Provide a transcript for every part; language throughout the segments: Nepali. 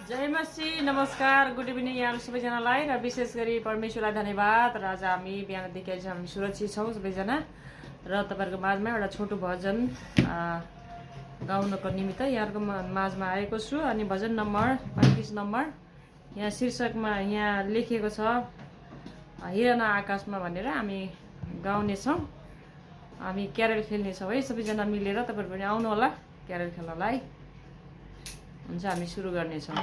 जय मसी नमस्कार गुड इभिनिङ यहाँ सबैजनालाई र विशेष गरी परमेश्वरलाई धन्यवाद र आज हामी बिहानदेखि आज हामी सुरक्षित छौँ सबैजना र तपाईँहरूको माझमा एउटा छोटो भजन गाउनको निमित्त यहाँको माझमा आएको छु। अनि भजन नम्बर 35 नम्बर यहाँ शीर्षकमा यहाँ लेखिएको छ हेर न आकाशमा भनेर हामी गाउनेछौँ। हामी क्यारल खेल्नेछौँ है सबैजना मिलेर। तपाईँहरू पनि आउनु होला क्यारल खेल्नलाई। हुन्छ हामी सुरु गर्नेछौँ।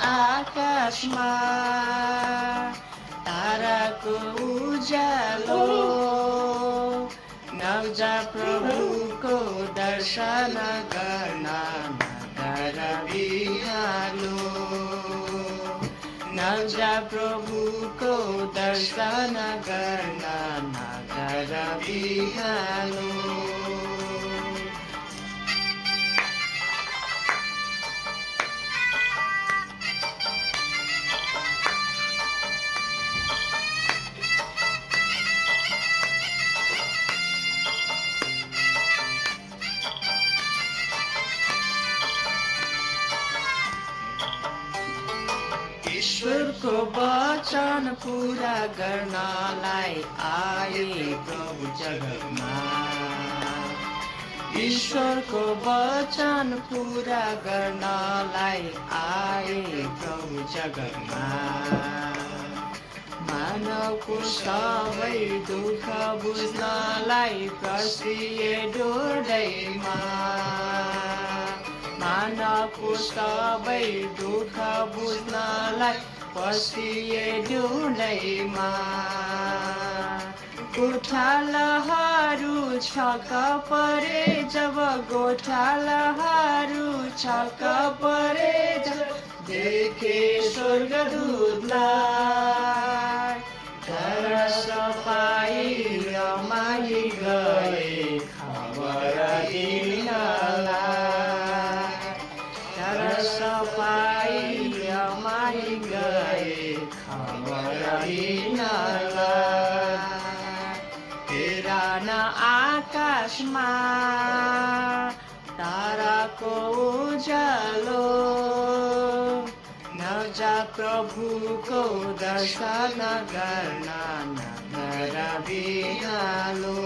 आकाशमा ताराको उज्यालो नवजा प्रभुको दर्शन गर्न नगर बिहालो नवजा प्रभुको दर्शन गर्न नगर बिहालो ईश्वरको वचन पूरा गर्नलाई आए प्रभु जगतमा। ईश्वरको वचन पूरा गर्नलाई आए प्रभु जगतमा। मानवको सबै दुःख बुझ्नलाई प्रसिए डोर्दैमा। मानवको सबै दुःख बुझ्नलाई पसिए डोर्दैमा। गोठालाहरू छक्क परे जब गोठालाहरू छक्क परे जब देखे स्वर्गदूतलाई घर सफाई रमाई गए खबर दिनलाई। घर सफाई रमाई गए खबर दिनलाई। हेर न आकाशमा ताराको उज्यालो नवजा प्रभुको दर्शन गर्न नगर बिहालो।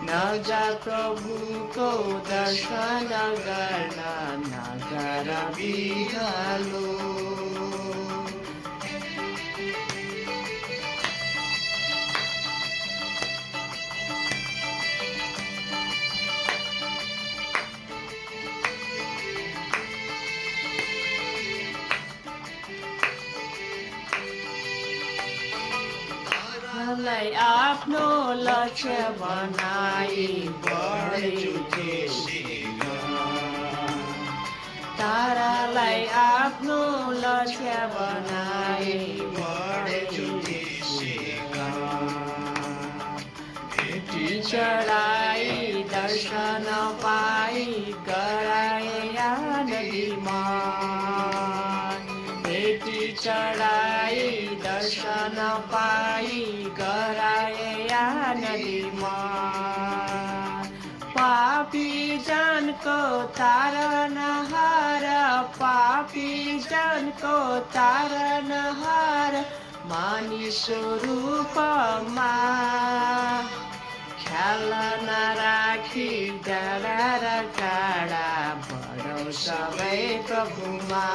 नवजा प्रभुको दर्शन गर्न नगर बिहालो। तारालाई आफ्नो लक्ष्य बनाई बढे तारालाई आफ्नो लक्ष्य बनाई बढे भेटी चढाई दर्शन पाई गराए नदीमा। भेटी चढाई दर्शन पाई गराए नदीमा। पापी जनको तारनहार पापी जनको तारनहार मानिस रूपमा ख्याल नराखी डाँडा र काँडा बढौँ सबै प्रभुमा।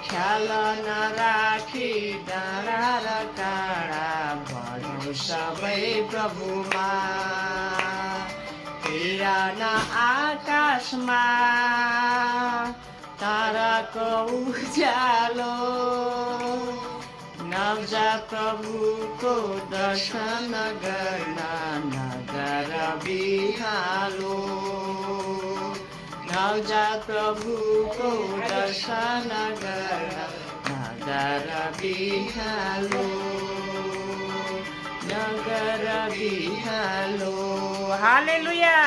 ख्याल नराखी डाँडा र काँडा बढौँ सबै प्रभुमा। हेर न आकाशमा ताराको उज्यालो नवजा प्रभुको दर्शन गर्न नगर बिहालो। नवजा प्रभुको दर्शन गर्न नगर बिहालो। नगर बिहालो। हालेलुया।